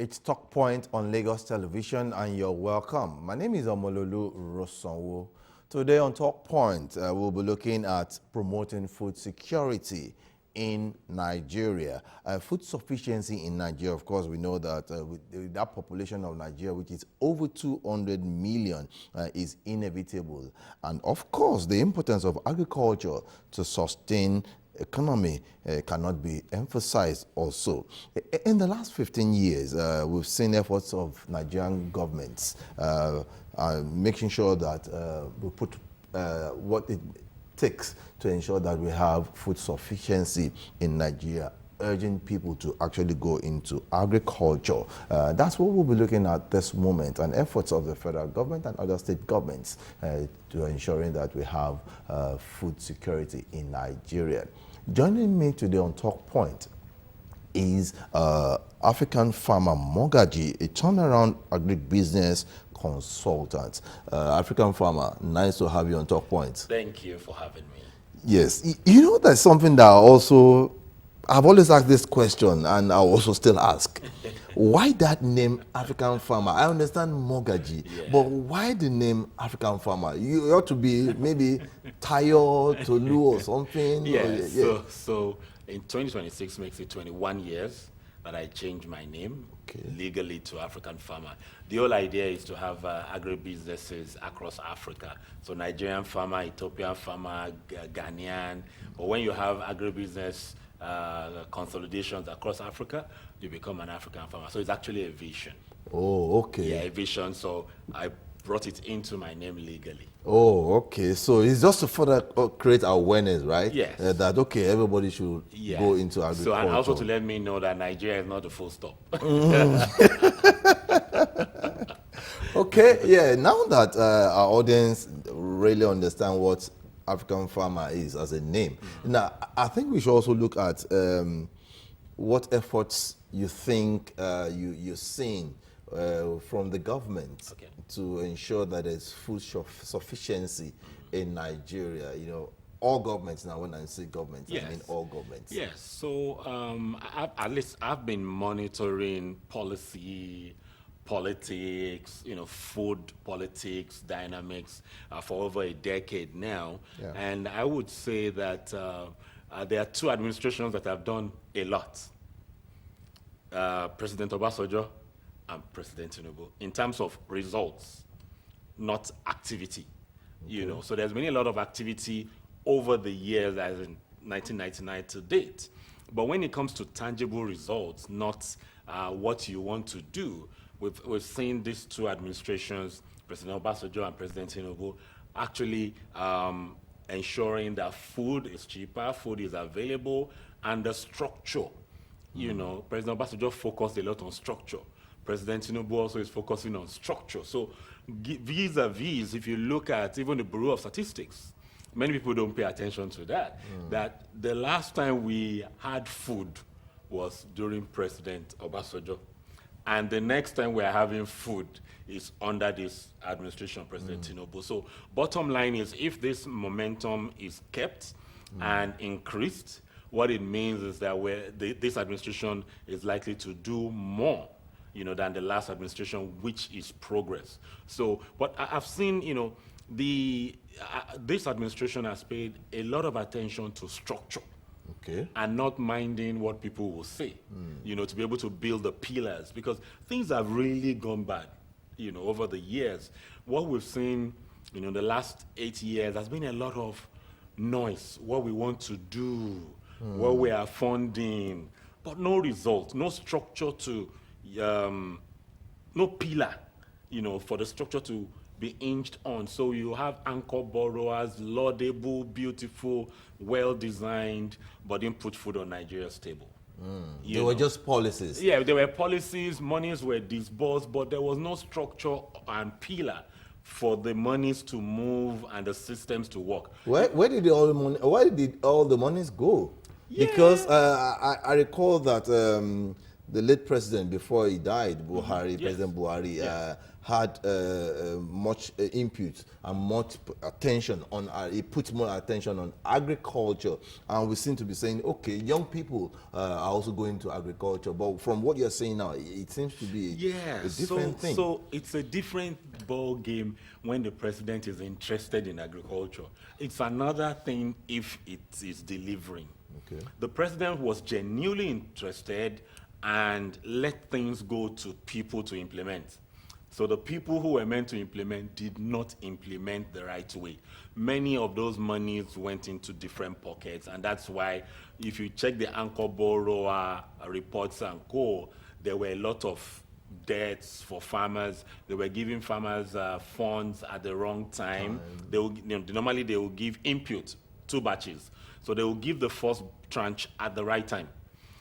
It's Talk Point on Lagos Television, and you're welcome. My name is Omololu Rosonwo. Today on Talk Point, we'll be looking at promoting food security in Nigeria. Food sufficiency in Nigeria, of course, we know that with that population of Nigeria, which is over 200 million, is inevitable. And of course, the importance of agriculture to sustain economy cannot be emphasized also. In the last 15 years, we've seen efforts of Nigerian governments making sure that we put what it takes to ensure that we have food sufficiency in Nigeria, urging people to actually go into agriculture. That's what we'll be looking at this moment, and efforts of the federal government and other state governments to ensuring that we have food security in Nigeria. Joining me today on Talk Point is African farmer Mogaji, a turnaround agribusiness consultant. African farmer, nice to have you on Talk Point. Thank you for having me. Yes, you know, that's something that I've always asked this question, and I'll also still ask. Why that name African farmer? I understand Mogaji, but why the name African farmer? You ought to be maybe Tayo, Tolu or something. So in 2026 makes it 21 years that I changed my name legally to African farmer. The whole idea is to have agribusinesses across Africa. So Nigerian farmer, Ethiopian farmer, Ghanaian. But when you have agribusiness consolidations across Africa, you become an African farmer. So it's actually a vision. Oh, okay. Yeah, a vision. So I brought it into my name legally. Oh, okay. So it's just to further create awareness, right? Yes. That, okay, everybody should go into agriculture. So, and also to let me know that Nigeria is not a full stop. Okay, yeah. Now that our audience really understand what African farmer is as a name, now I think we should also look at what efforts you think you're seeing from the government to ensure that there's food sufficiency in Nigeria. You know, all governments now. When I say governments, I mean all governments. Yes. So at least I've been monitoring policy, politics, food politics, dynamics for over a decade now. Yeah. And I would say that there are two administrations that have done a lot. President Obasanjo and President Tinubu, in terms of results, not activity. So there's been a lot of activity over the years, as in 1999 to date. But when it comes to tangible results, not what you want to do, we've seen these two administrations, President Obasanjo and President Tinubu, actually ensuring that food is cheaper, food is available, and the structure. President Obasanjo focused a lot on structure. President Tinubu also is focusing on structure. So vis-a-vis, if you look at even the Bureau of Statistics, many people don't pay attention to that, that the last time we had food was during President Obasanjo. And the next time we're having food is under this administration, President Tinubu. So bottom line is, if this momentum is kept and increased, what it means is that this administration is likely to do more than the last administration, which is progress. So, but I've seen, this administration has paid a lot of attention to structure. And not minding what people will say, to be able to build the pillars, because things have really gone bad, over the years. What we've seen, the last 8 years has been a lot of noise, what we want to do, what we are funding, but no result, no structure to, no pillar, for the structure to be hinged on. So you have anchor borrowers, laudable, beautiful, well-designed, but didn't put food on Nigeria's table. They were just policies. Yeah, there were policies, monies were disbursed, but there was no structure and pillar for the monies to move and the systems to work. Where did all the monies go? Yeah. Because I recall that the late president, before he died, Buhari, Yes. President Buhari, Yes. had much input and much attention on, he put more attention on agriculture. And we seem to be saying, okay, young people are also going to agriculture. But from what you're saying now, it seems to be a different thing. So it's a different ball game when the president is interested in agriculture. It's another thing if it is delivering. Okay. The president was genuinely interested and let things go to people to implement. So the people who were meant to implement did not implement the right way. Many of those monies went into different pockets, and that's why if you check the Anchor Borrower reports and co, there were a lot of debts for farmers. They were giving farmers funds at the wrong time. They will, normally they will give input, 2 batches. So they will give the first tranche at the right time.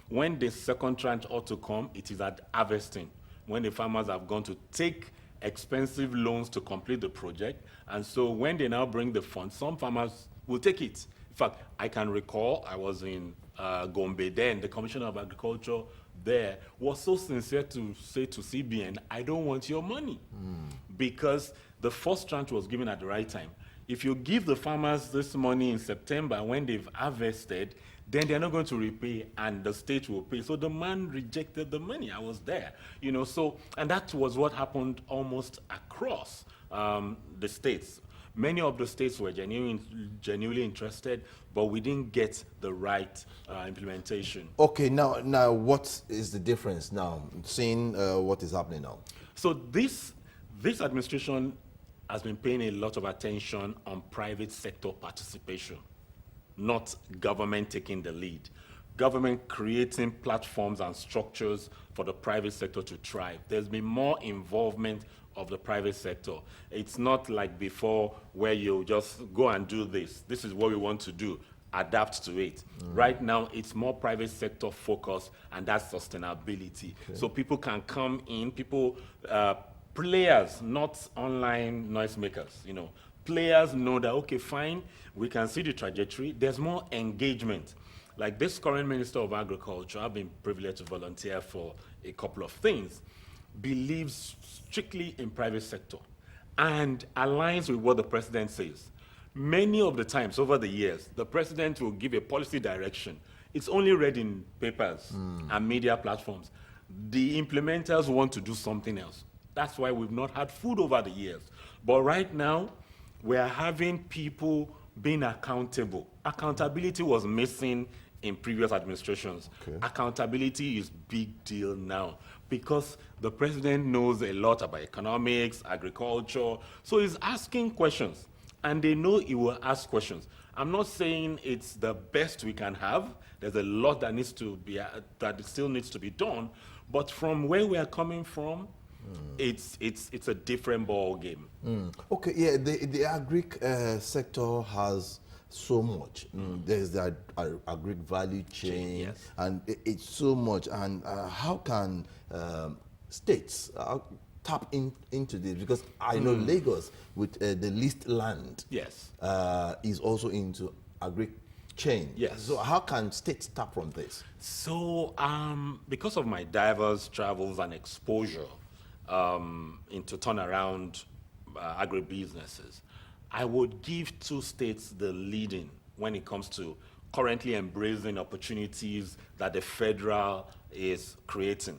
When the second tranche ought to come, it is at harvesting, when the farmers have gone to take expensive loans to complete the project. And so when they now bring the funds, some farmers will take it. In fact, I can recall I was in Gombe then, the Commissioner of Agriculture there was so sincere to say to CBN, I don't want your money. Because the first tranche was given at the right time. If you give the farmers this money in September when they've harvested, then they're not going to repay and the state will pay. So the man rejected the money. I was there, so, and that was what happened almost across the states. Many of the states were genuinely interested, but we didn't get the right implementation. Okay, now what is the difference now, seeing what is happening now? So this administration has been paying a lot of attention on private sector participation, not government taking the lead. Government creating platforms and structures for the private sector to thrive. There's been more involvement of the private sector. It's not like before where you just go and do this. This is what we want to do. Adapt to it. Right now, it's more private sector focused, and that's sustainability. Okay. So people can come in, players, not online noisemakers, Players know that, okay, fine, we can see the trajectory. There's more engagement. Like this current Minister of Agriculture, I've been privileged to volunteer for a couple of things, believes strictly in private sector and aligns with what the president says. Many of the times over the years, the president will give a policy direction. It's only read in papers and media platforms. The implementers want to do something else. That's why we've not had food over the years. But right now, we are having people being accountable. Accountability was missing in previous administrations. Okay. Accountability is big deal now because the president knows a lot about economics, agriculture, so he's asking questions, and they know he will ask questions. I'm not saying it's the best we can have. There's a lot that needs to be that still needs to be done, but from where we are coming from, it's a different ball game. Okay, yeah, the agric sector has so much. There's the agric value chain, yes. And it's so much. And how can states tap into this? Because I know Lagos, with the least land, yes, is also into agric chain. Yes. So how can states tap from this? So because of my diverse travels and exposure into turnaround agribusinesses, I would give 2 states the leading when it comes to currently embracing opportunities that the federal is creating,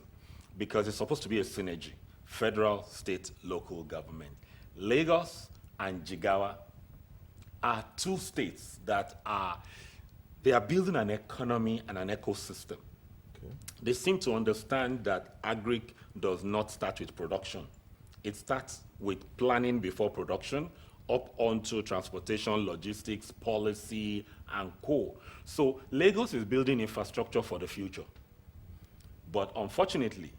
because it's supposed to be a synergy, federal, state, local government. Lagos and Jigawa are 2 states that they are building an economy and an ecosystem. Okay. They seem to understand that agric does not start with production. It starts with planning before production, up onto transportation, logistics, policy, and co. So Lagos is building infrastructure for the future. But unfortunately,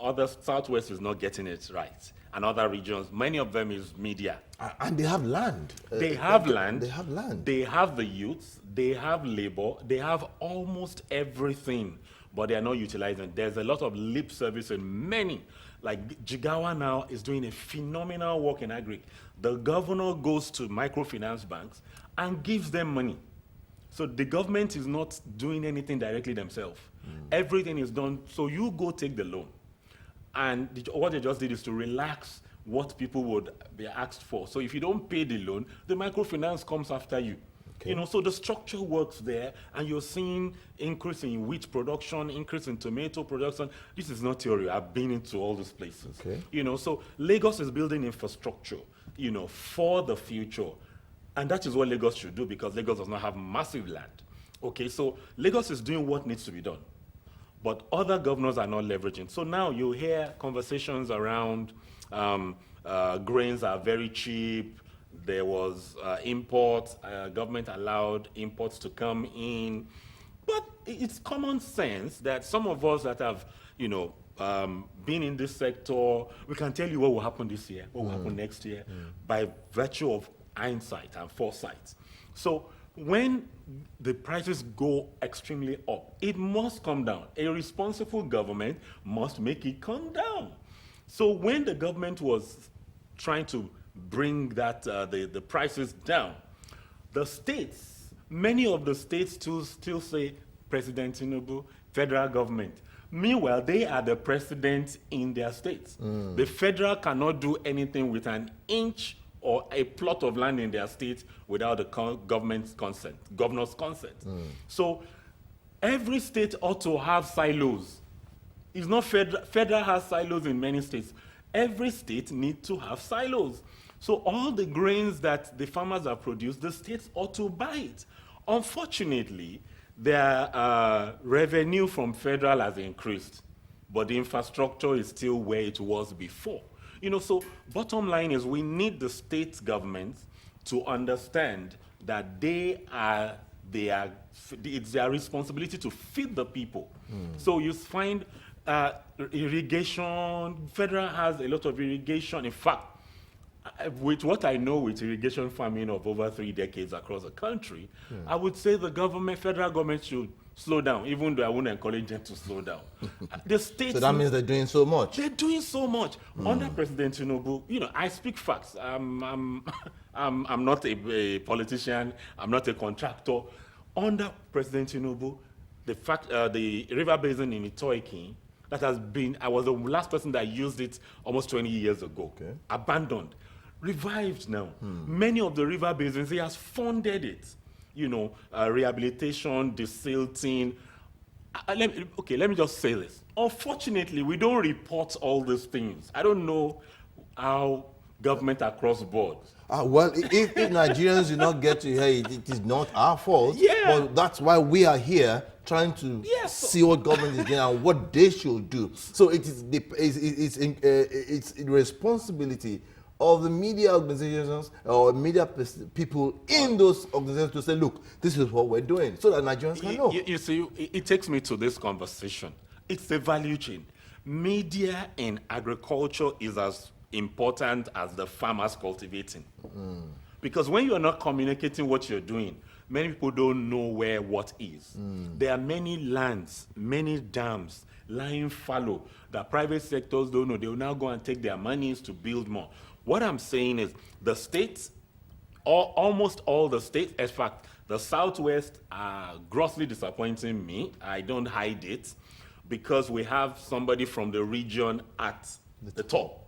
other Southwest is not getting it right. And other regions, many of them is media. And they have land. They have land. They have land. They have the youths. They have labor. They have almost everything, but they are not utilizing. There's a lot of lip service in many. Like Jigawa now is doing a phenomenal work in agric. The governor goes to microfinance banks and gives them money. So the government is not doing anything directly themselves. Everything is done. So you go take the loan. And what they just did is to relax what people would be asked for. So if you don't pay the loan, the microfinance comes after you. Okay. You know, so the structure works there, and you're seeing increase in wheat production, increase in tomato production. This is not theory. I've been into all these places. Okay. You know, so Lagos is building infrastructure, you know, for the future. And that is what Lagos should do, because Lagos does not have massive land. Okay, so Lagos is doing what needs to be done, but other governors are not leveraging. So now you hear conversations around grains are very cheap. There was imports, government allowed imports to come in. But it's common sense that some of us that have, you know, been in this sector, we can tell you what will happen this year, what will happen next year, by virtue of hindsight and foresight. So when the prices go extremely up, it must come down. A responsible government must make it come down. So when the government was trying to bring that the prices down, the states, many of the states still say President Tinubu, federal government. Meanwhile, they are the president in their states. The federal cannot do anything with an inch or a plot of land in their state without the government's consent, governor's consent. So every state ought to have silos. It's not federal has silos in many states. Every state needs to have silos. So all the grains that the farmers have produced, the states ought to buy it. Unfortunately, their revenue from federal has increased, but the infrastructure is still where it was before. You know, so bottom line is we need the state governments to understand that it's their responsibility to feed the people. So you find irrigation, federal has a lot of irrigation. In fact, with what I know with irrigation farming of over 3 decades across the country, I would say the federal government should slow down, even though I wouldn't encourage them to slow down. The states. So that means they're doing so much. They're doing so much. Under President Tinubu, you know, I speak facts. I'm not a politician. I'm not a contractor. Under President Tinubu, the river basin in Itoikin, that has been, I was the last person that used it almost 20 years ago. Okay. Abandoned, revived now. Many of the river basins, he has funded it. You know, rehabilitation, desilting. Let me just say this. Unfortunately, we don't report all these things. I don't know how government across board. Well, if Nigerians do not get to hear it, it is not our fault. Yeah. But that's why we are here trying to see what government is doing and what they should do. So it is it's responsibility of the media organizations or media people in those organizations to say, look, this is what we're doing, so that Nigerians can know. You see, it takes me to this conversation. It's the value chain. Media in agriculture is as important as the farmers cultivating. Because when you are not communicating what you're doing, many people don't know where what is. There are many lands, many dams lying fallow that private sectors don't know. They will now go and take their monies to build more. What I'm saying is the states, almost all the states, in fact, the Southwest are grossly disappointing me. I don't hide it, because we have somebody from the region at the top,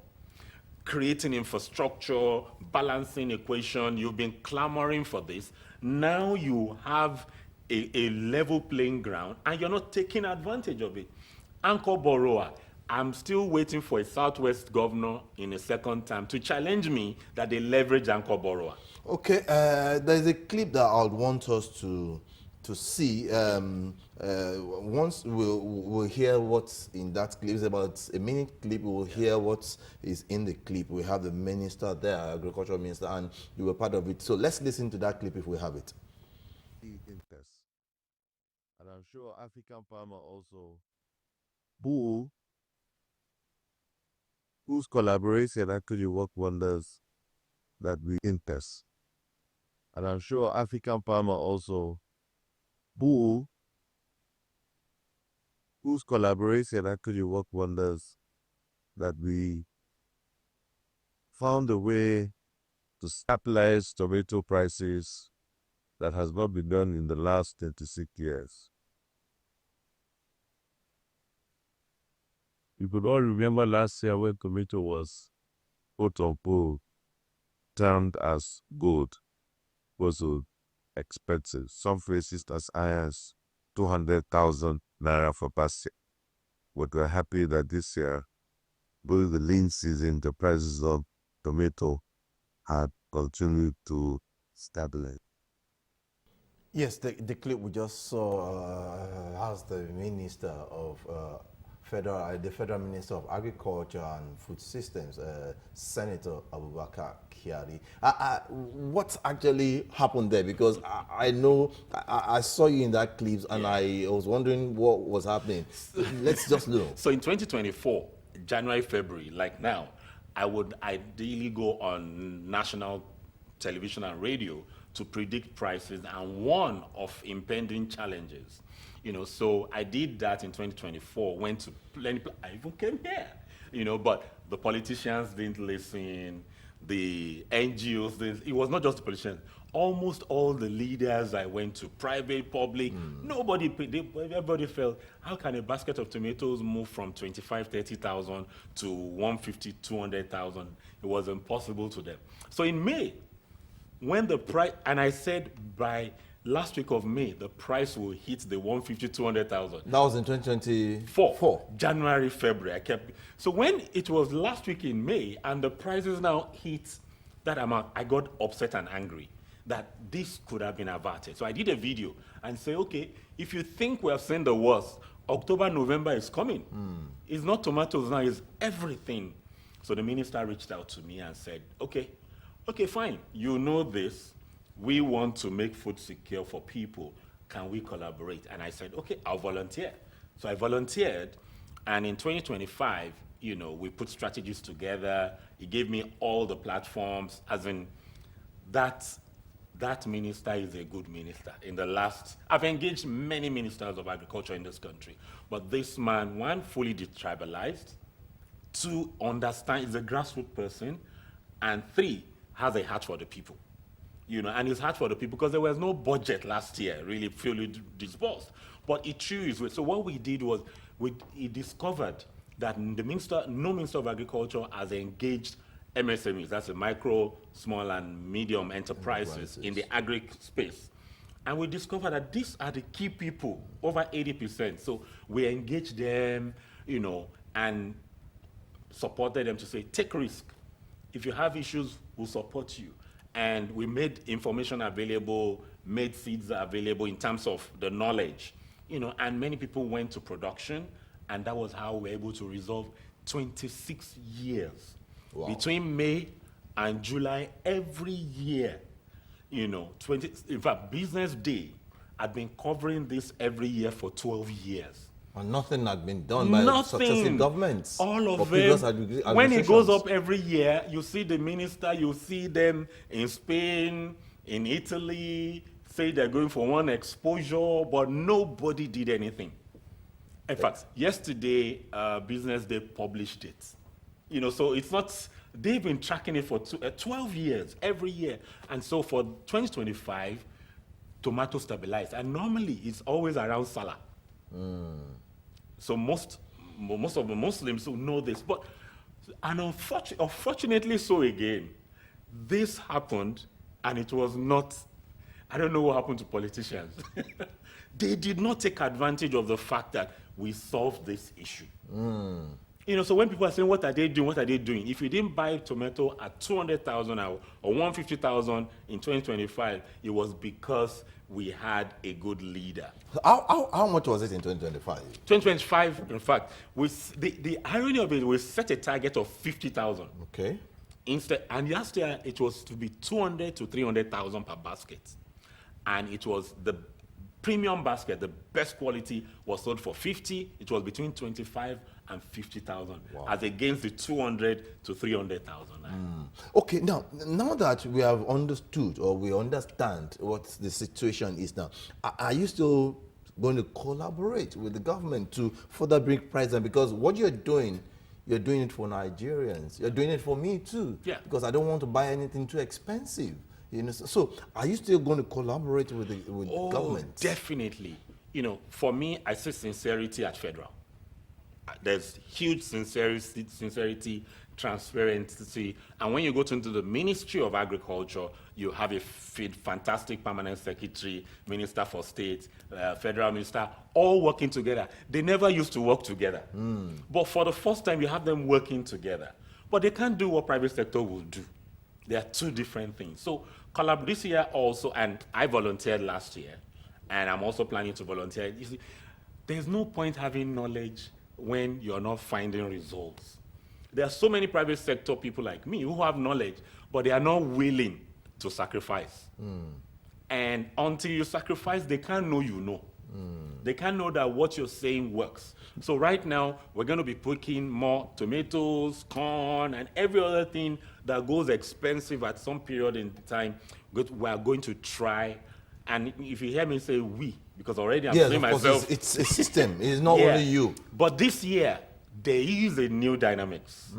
creating infrastructure, balancing equation. You've been clamoring for this. Now you have a level playing ground, and you're not taking advantage of it. Anchor borrower. I'm still waiting for a Southwest governor in a second term to challenge me that they leverage anchor borrower. Okay, there's a clip that I would want us to see. Once we'll hear what's in that clip. It's about a minute clip. We'll hear what is in the clip. We have the minister there, agricultural minister, and you were part of it. So let's listen to that clip if we have it. And I'm sure African farmer also whose collaboration actually work wonders that we intest. And I'm sure African farmer also whose collaboration actually work wonders that we found a way to stabilize tomato prices that has not been done in the last 26 years. You could all remember last year when tomato was, quote unquote, termed as good, was so expensive. Some places as high as 200,000 naira for basket. But we're happy that this year, during the lean season, the prices of tomato had continued to stabilize. Yes, the clip we just saw has the Minister of the Federal Minister of Agriculture and Food Systems, Senator Abubakar Kyari. What actually happened there? Because I know I saw you in that clip, and I was wondering what was happening. Let's just know. So in 2024, January, February, like now, I would ideally go on national television and radio to predict prices and warn of impending challenges. So I did that in 2024, went to I even came here, but the politicians didn't listen, the NGOs, it was not just the politicians, almost all the leaders I went to, private, public, everybody felt, how can a basket of tomatoes move from 25, 30,000 to 150, 200,000? It was impossible to them. So in May, when the price, and I said by last week of May, the price will hit the 150, 200,000. That was in 2024. January, February, so when it was last week in May and the prices now hit that amount, I got upset and angry that this could have been averted. So I did a video and say, okay, if you think we have seen the worst, October, November is coming. It's not tomatoes now, it's everything. So the minister reached out to me and said, okay, fine, you know this. We want to make food secure for people. Can we collaborate? And I said, okay, I'll volunteer. So I volunteered, and in 2025, we put strategies together. He gave me all the platforms, as in that minister is a good minister. I've engaged many ministers of agriculture in this country, but this man, one, fully detribalized, two, is a grassroots person, and three, has a heart for the people. And it's hard for the people because there was no budget last year, really fully disbursed. But it threw his way. So what we did was, he discovered that no Minister of Agriculture has engaged MSMEs, that's the micro, small, and medium enterprises in the agri space. And we discovered that these are the key people, over 80%. So we engaged them, and supported them to say, take risk. If you have issues, we'll support you. And we made information available, made seeds available in terms of the knowledge, and many people went to production, and that was how we were able to resolve 26 years. Wow. Between May and July, every year, in fact, Business Day, I've been covering this every year for 12 years. And nothing had been done by successive governments. All of them. When it goes up every year, you see the minister, you see them in Spain, in Italy, say they're going for one exposure, but nobody did anything. In fact, yesterday, Business Day published it. So it's not, they've been tracking it for 12 years, every year. And so for 2025, tomato stabilized. And normally, it's always around Salah. So most of the Muslims who know this, and unfortunately so again, this happened, and it was not, I don't know what happened to politicians. They did not take advantage of the fact that we solved this issue. So when people are saying, what are they doing? If you didn't buy tomato at 200,000 or 150,000 in 2025, it was because we had a good leader. How much was it in 2025? 2025, in fact, the irony of it, we set a target of 50,000. Okay. And last year, it was to be 200 to 300,000 per basket. And it was the premium basket, the best quality, was sold for 50. It was between 25 and 50,000, wow, as against the 200 to 300,000. Okay, now that we have understood, or we understand what the situation is now, are you still going to collaborate with the government to further bring price down? Because what you're doing it for Nigerians. You're doing it for me too. Yeah. Because I don't want to buy anything too expensive. You know, so are you still going to collaborate with the government? Definitely. For me, I say sincerity at federal. There's huge sincerity, transparency, and when you go into the Ministry of Agriculture, you have a fantastic permanent secretary, minister for state, federal minister, all working together. They never used to work together, but for the first time, you have them working together. But they can't do what private sector will do. They are two different things. So this year also, and I volunteered last year, and I'm also planning to volunteer. You see, there's no point having knowledge when you're not finding results. There are so many private sector people like me who have knowledge, but they are not willing to sacrifice. And until you sacrifice, they can't know you know. They can't know that what you're saying works. So right now, we're going to be picking more tomatoes, corn, and every other thing that goes expensive at some period in time. We are going to try. And if you hear me say we, because already I'm saying myself. It's a system. It's not only you. But this year, there is a new dynamics.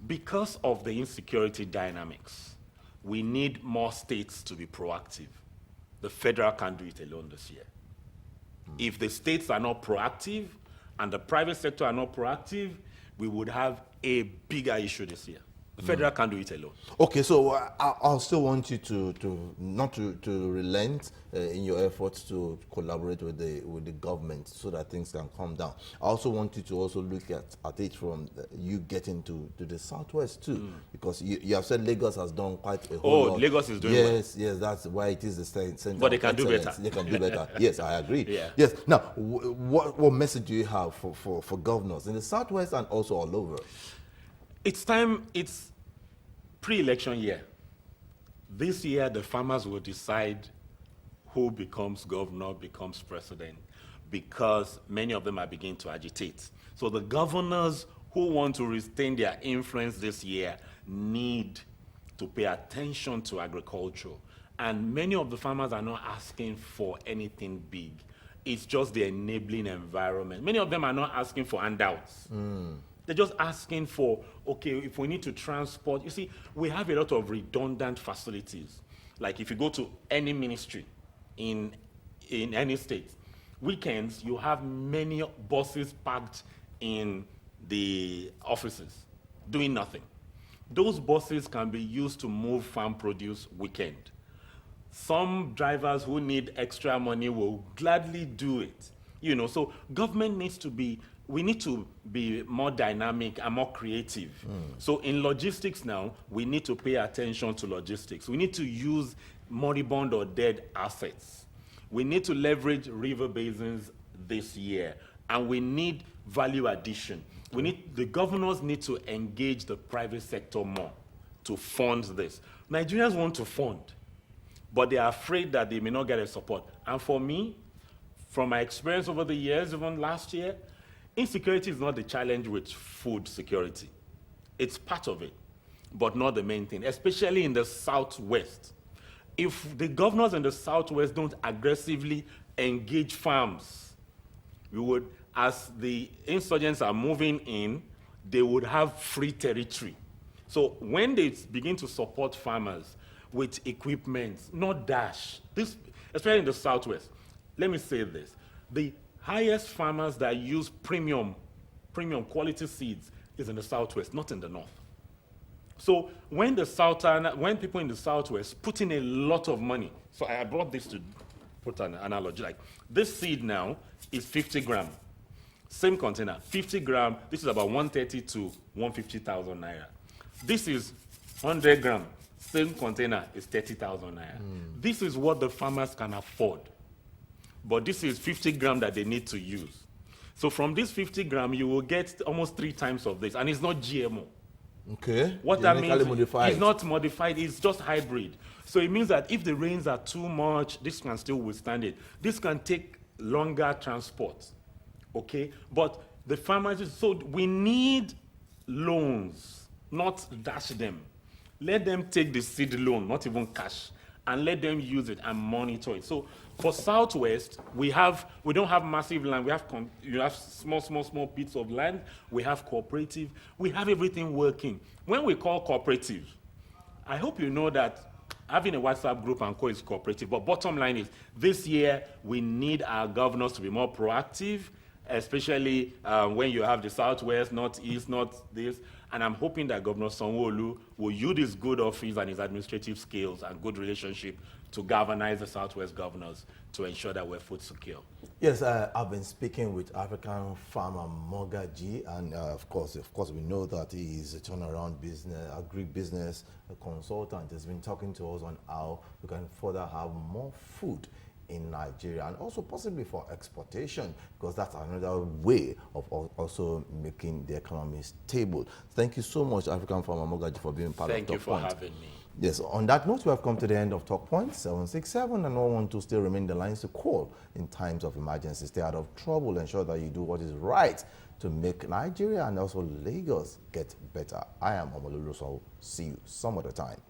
Because of the insecurity dynamics, we need more states to be proactive. The federal can't do it alone this year. If the states are not proactive and the private sector are not proactive, we would have a bigger issue this year. The federal can't do it alone. Okay, so I'll still want you to not to relent in your efforts to collaborate with the government so that things can calm down. I also want you to also look at it from you getting to the southwest too, because you have said Lagos has done quite a whole lot. Lagos is doing well. Yes, that's why it is the center. But they can do better. They can do better. Yes, I agree. Yeah. Yes. Now, what message do you have for governors in the southwest and also all over? It's time. It's pre-election year. This year, the farmers will decide who becomes governor, becomes president, because many of them are beginning to agitate. So the governors who want to retain their influence this year need to pay attention to agriculture. And many of the farmers are not asking for anything big. It's just the enabling environment. Many of them are not asking for handouts. They're just asking for, okay, if we need to transport. You see, we have a lot of redundant facilities. Like if you go to any ministry in any state, weekends, you have many buses parked in the offices doing nothing. Those buses can be used to move farm produce weekend. Some drivers who need extra money will gladly do it. So government needs to be, we need to be more dynamic and more creative. So in logistics now, we need to pay attention to logistics. We need to use moribund or dead assets. We need to leverage river basins this year, and we need value addition. The governors need to engage the private sector more to fund this. Nigerians want to fund, but they are afraid that they may not get a support. And for me, from my experience over the years, even last year, insecurity is not the challenge with food security. It's part of it, but not the main thing, especially in the Southwest. If the governors in the Southwest don't aggressively engage farms, we would, as the insurgents are moving in, they would have free territory. So when they begin to support farmers with equipment, not dash, this, especially in the Southwest, let me say this, the highest farmers that use premium quality seeds is in the Southwest, not in the North. So when people in the Southwest put in a lot of money, so I brought this to put an analogy, like this seed now is 50 gram, same container, 50 gram, this is about 130 to 150,000 naira. This is 100 gram, same container is 30,000 naira. This is what the farmers can afford. But this is 50 gram that they need to use. So from this 50 gram, you will get almost 3 times of this, and it's not GMO. Okay. What that means, it's not modified, it's just hybrid. So it means that if the rains are too much, this can still withstand it. This can take longer transport, okay? But the farmers, so we need loans, not dash them. Let them take the seed loan, not even cash, and let them use it and monitor it. So for Southwest, we don't have massive land. You have small bits of land. We have cooperative. We have everything working. When we call cooperative, I hope you know that having a WhatsApp group and co is cooperative. But bottom line is, this year we need our governors to be more proactive, especially when you have the Southwest, Northeast, North this. And I'm hoping that Governor Sanwo-Olu will use his good office and his administrative skills and good relationship to galvanize the Southwest governors to ensure that we're food secure. Yes, I've been speaking with African farmer Mogaji, and of course, we know that he is a turnaround business, agribusiness consultant. He's been talking to us on how we can further have more food in Nigeria, and also possibly for exportation, because that's another way of also making the economy stable. Thank you so much, African farmer Mogaji, for being part of Talk Point. Thank you for having me. Yes, on that note, we have come to the end of Talk Point 767, and 112 still remain the lines to call in times of emergency. Stay out of trouble, ensure that you do what is right to make Nigeria and also Lagos get better. I am Omololu, so see you some other time.